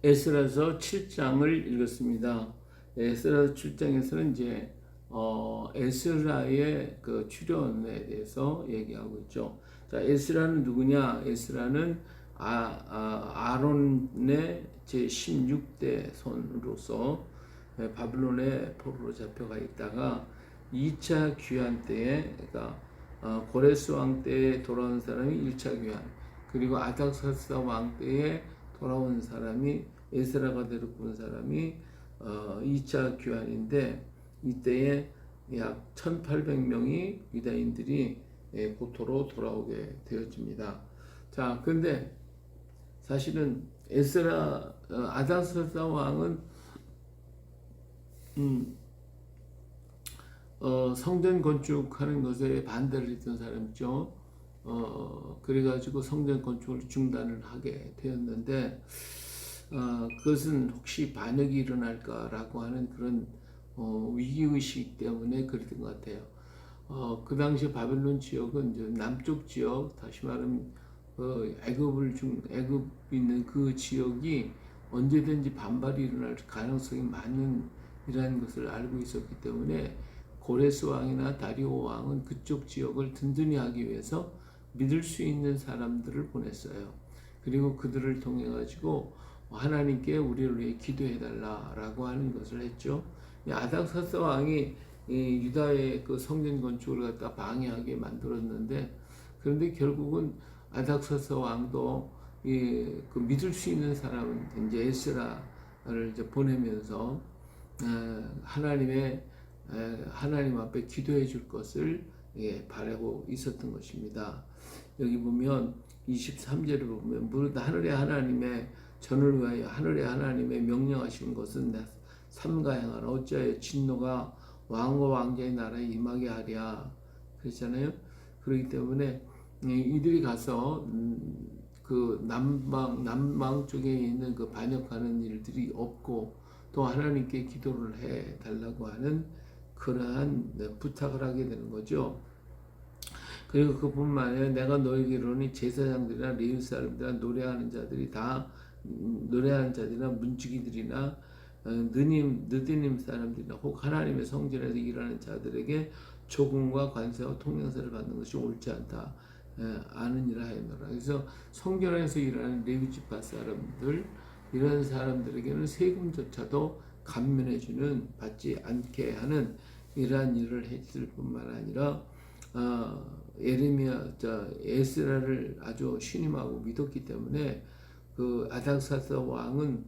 에스라서 7장을 읽었습니다. 에스라서 7장에서는 이제 에스라의 그 출현에 대해서 얘기하고 있죠. 자, 에스라는 누구냐? 에스라는 아론의 제 16대 손으로서 바빌론의 포로로 잡혀가 있다가 2차 귀환 때에, 그러니까 고레스 왕 때에 돌아온 사람이 1차 귀환, 그리고 아닥사스다 왕 때에 돌아온 사람이 에스라가 데리고 사람이 2차 귀환인데, 이때에 약 1800명이 유다인들이 고토로 돌아오게 되어집니다. 자, 근데 사실은 아닥사스다 왕은 성전 건축하는 것에 반대를 했던 사람이죠. 그래가지고 성전 건축을 중단을 하게 되었는데, 그것은 혹시 반역이 일어날까라고 하는 그런 위기의식 때문에 그랬던 것 같아요. 그 당시 바벨론 지역은 이제 남쪽 지역, 다시 말하면 애굽이 있는 그 지역이 언제든지 반발이 일어날 가능성이 많은 이라는 것을 알고 있었기 때문에 고레스 왕이나 다리오 왕은 그쪽 지역을 든든히 하기 위해서 믿을 수 있는 사람들을 보냈어요. 그리고 그들을 통해 가지고 하나님께 우리를 위해 기도해 달라라고 하는 것을 했죠. 아닥사스 왕이 유다의 그 성전 건축을 갖다 방해하게 만들었는데, 그런데 결국은 아닥사스 왕도 그 믿을 수 있는 사람은 이제 에스라를 이제 보내면서 하나님 앞에 기도해 줄 것을 바라고 있었던 것입니다. 여기 보면 23절을 보면 무릇 하늘의 하나님의 전을 위하여 하늘의 하나님의 명령하신 것은 삼가 행하라. 어찌하여 진노가 왕과 왕자의 나라에 임하게 하랴 그랬잖아요. 그렇기 때문에 이들이 가서 그 남방 쪽에 있는 그 반역하는 일들이 없고, 또 하나님께 기도를 해 달라고 하는 그러한 부탁을 하게 되는 거죠. 그리고 그뿐만 아니라 내가 너에게 이르노니 제사장들이나 레위 사람들이나 노래하는 자들이나 문지기들이나 느디님 사람들이나 혹 하나님의 성전에서 일하는 자들에게 조금과 관세와 통행세를 받는 것이 옳지 않다 아느니라 하였노라. 그래서 성전에서 일하는 레위 지파 사람들, 이런 사람들에게는 세금조차도 감면해주는, 받지 않게 하는 이러한 일을 했을 뿐만 아니라 에스라를 아주 신임하고 믿었기 때문에 그 아닥사스 왕은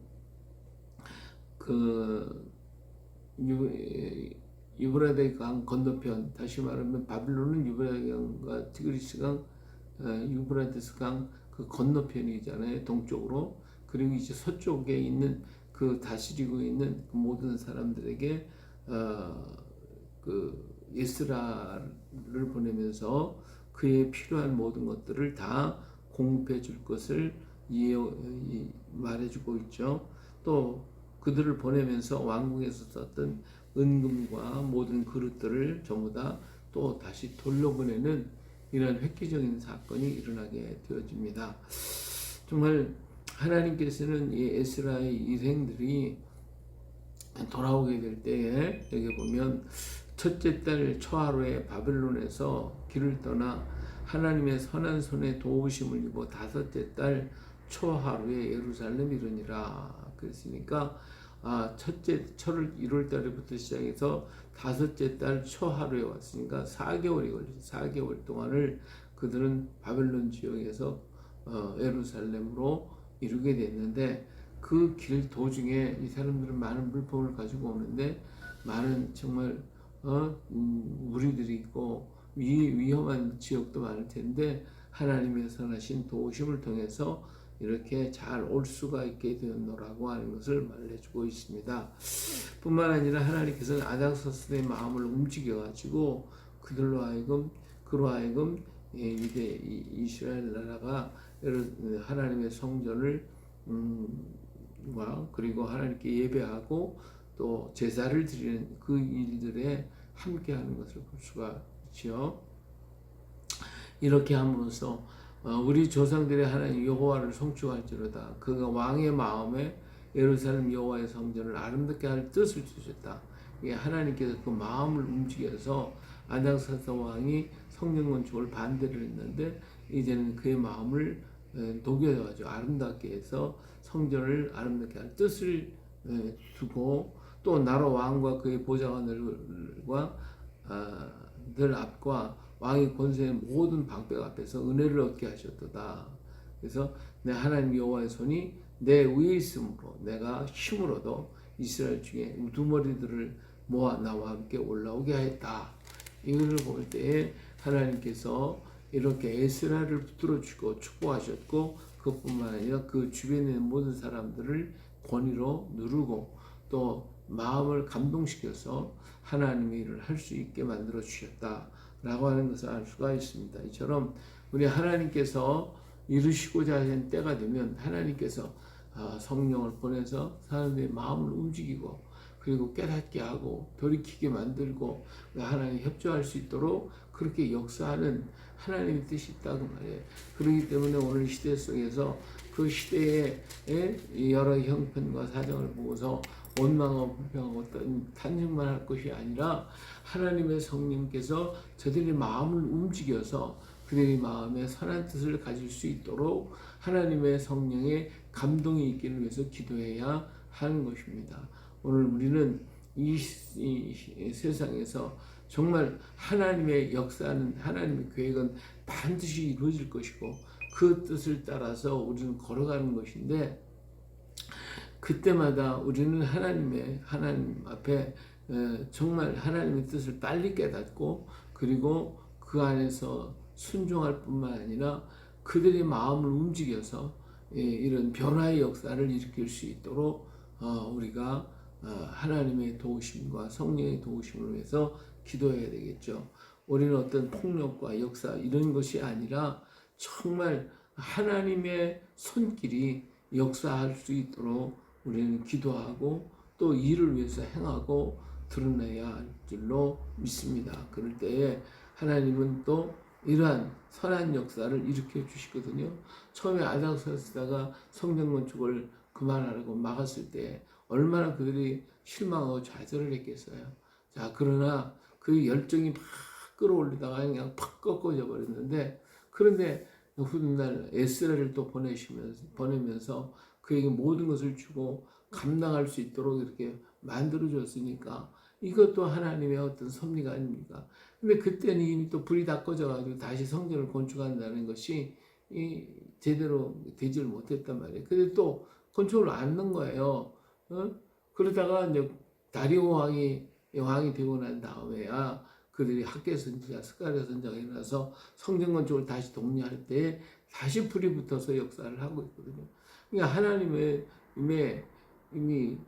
그 유브라데 강 건너편, 다시 말하면 바빌론은 유브라데 강과 티그리스 강, 유브라데스 강 그 건너편이잖아요, 동쪽으로. 그리고 이제 서쪽에 있는 그 다스리고 있는 그 모든 사람들에게 그 에스라를 보내면서 그에 필요한 모든 것들을 다 공급해 줄 것을 말해주고 있죠. 또 그들을 보내면서 왕궁에서 썼던 은금과 모든 그릇들을 전부 다 또 다시 돌려보내는 이런 획기적인 사건이 일어나게 되어집니다. 정말 하나님께서는 이 에스라의 일행들이 돌아오게 될 때에, 여기 보면 첫째 달 초하루에 바벨론에서 길을 떠나 하나님의 선한 손에 도우심을 입어 다섯째 달 초하루에 예루살렘 이르니라 그랬으니까, 첫째 철을 1월 달부터 시작해서 다섯째 달 초하루에 왔으니까 4개월이 걸리죠. 4개월 동안을 그들은 바벨론 지역에서 예루살렘으로 이루게 됐는데, 그 길 도중에 이 사람들은 많은 물품을 가지고 오는데 많은 정말 무리들이 있고 위험한 지역도 많을 텐데, 하나님의 선하신 도우심을 통해서 이렇게 잘 올 수가 있게 되었노라고 하는 것을 말해주고 있습니다. 뿐만 아니라 하나님께서는 아닥사스의 마음을 움직여가지고 그로 하여금 이스라엘 나라가 하나님의 성전을 그리고 하나님께 예배하고 또 제사를 드리는 그 일들에 함께하는 것을 볼 수가 있죠. 이렇게 함으로써 우리 조상들의 하나님 여호와를 송축할지로다. 그가 왕의 마음에 예루살렘 여호와의 성전을 아름답게 할 뜻을 주셨다. 이게 하나님께서 그 마음을 움직여서 아닥사스다 왕이 성전 건축을 반대를 했는데 이제는 그의 마음을 녹여가지고 아름답게 해서 성전을 아름답게 할 뜻을 두고 또 나로 왕과 그의 보좌관들과 늘 앞과 왕의 권세의 모든 방백 앞에서 은혜를 얻게 하셨도다. 그래서 내 하나님 여호와의 손이 내 위에 있으므로 내가 힘으로도 이스라엘 중에 우두머리들을 모아 나와 함께 올라오게 하였다. 이것을 볼 때에 하나님께서 이렇게 에스라를 붙들어 주고 축복하셨고 그것뿐만 아니라 그 주변에 있는 모든 사람들을 권위로 누르고 또 마음을 감동시켜서 하나님의 일을 할 수 있게 만들어 주셨다라고 하는 것을 알 수가 있습니다. 이처럼 우리 하나님께서 이루시고자 하는 때가 되면 하나님께서 성령을 보내서 사람들의 마음을 움직이고 그리고 깨닫게 하고 돌이키게 만들고 하나님 협조할 수 있도록 그렇게 역사하는 하나님의 뜻이 있다고 말해요. 그렇기 때문에 오늘 시대 속에서 그 시대의 여러 형편과 사정을 보고서 원망하고 불평하고 탄식만 할 것이 아니라 하나님의 성령께서 저들의 마음을 움직여서 그들의 마음에 선한 뜻을 가질 수 있도록 하나님의 성령의 감동이 있기를 위해서 기도해야 하는 것입니다. 오늘 우리는 이 세상에서 정말 하나님의 역사는 하나님의 계획은 반드시 이루어질 것이고 그 뜻을 따라서 우리는 걸어가는 것인데 그때마다 우리는 하나님 앞에 정말 하나님의 뜻을 빨리 깨닫고 그리고 그 안에서 순종할 뿐만 아니라 그들의 마음을 움직여서 이런 변화의 역사를 일으킬 수 있도록 우리가 하나님의 도우심과 성령의 도우심을 위해서 기도해야 되겠죠. 우리는 어떤 폭력과 역사 이런 것이 아니라 정말 하나님의 손길이 역사할 수 있도록 우리는 기도하고 또 이를 위해서 행하고 드러내야 할 줄로 믿습니다. 그럴 때에 하나님은 또 이러한 선한 역사를 일으켜 주시거든요. 처음에 아닥사스다가 성전 건축을 그만하라고 막았을 때 얼마나 그들이 실망하고 좌절을 했겠어요. 자, 그러나 그 열정이 막 끌어올리다가 그냥 팍 꺾어져 버렸는데 그런데 훗날 에스라를 또 보내면서 그에게 모든 것을 주고 감당할 수 있도록 이렇게 만들어줬으니까 이것도 하나님의 어떤 섭리가 아닙니까? 근데 그때는 이미 또 불이 다 꺼져가지고 다시 성전을 건축한다는 것이 제대로 되지를 못했단 말이에요. 근데 또 건축을 안 넣은 거예요. 그러다가 이제 다리오 왕이 되고 난 다음에야 그들이 학계 선지자, 스가랴 선지자가 일어나서 성전 건축을 다시 독려할 때 다시 불이 붙어서 역사를 하고 있거든요. 그러니까 하나님의 이미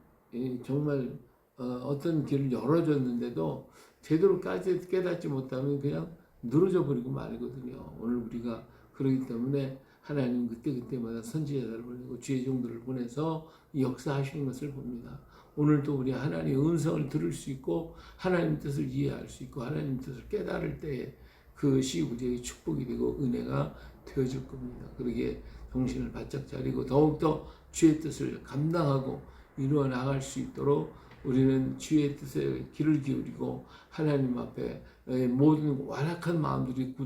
정말 어떤 길을 열어줬는데도 제대로 깨닫지 못하면 그냥 늘어져 버리고 말거든요. 오늘 우리가 그러기 때문에 하나님은 그때마다 선지자들을 보내고 주의 종들을 보내서 역사하시는 것을 봅니다. 오늘도 우리 하나님의 음성을 들을 수 있고 하나님 뜻을 이해할 수 있고 하나님 뜻을 깨달을 때에 그것이 우리에게 축복이 되고 은혜가 되어질 겁니다. 그러기에 정신을 바짝 차리고 더욱더 주의 뜻을 감당하고 이루어 나갈 수 있도록 우리는 주의 뜻에 귀를 기울이고 하나님 앞에 모든 완악한 마음들이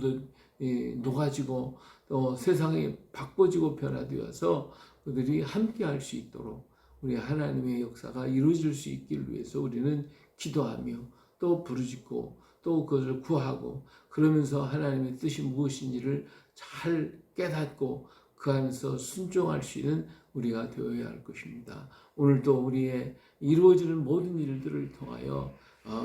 녹아지고 또 세상이 바꿔지고 변화되어서 그들이 함께 할 수 있도록 우리 하나님의 역사가 이루어질 수 있기를 위해서 우리는 기도하며 또 부르짖고 또 그것을 구하고 그러면서 하나님의 뜻이 무엇인지를 잘 깨닫고 그 안에서 순종할 수 있는 우리가 되어야 할 것입니다. 오늘도 우리의 이루어지는 모든 일들을 통하여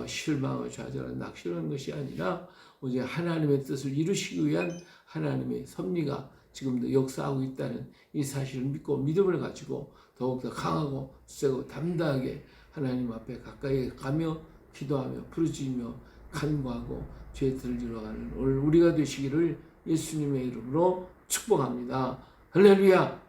실망을 좌절한 낙심하는 것이 아니라 오직 하나님의 뜻을 이루시기 위한 하나님의 섭리가 지금도 역사하고 있다는 이 사실을 믿고 믿음을 가지고 더욱더 강하고 세고 담대하게 하나님 앞에 가까이 가며 기도하며 부르짖으며 간구하고 죄의 뜻을 이루어가는 오늘 우리가 되시기를 예수님의 이름으로 축복합니다. 할렐루야.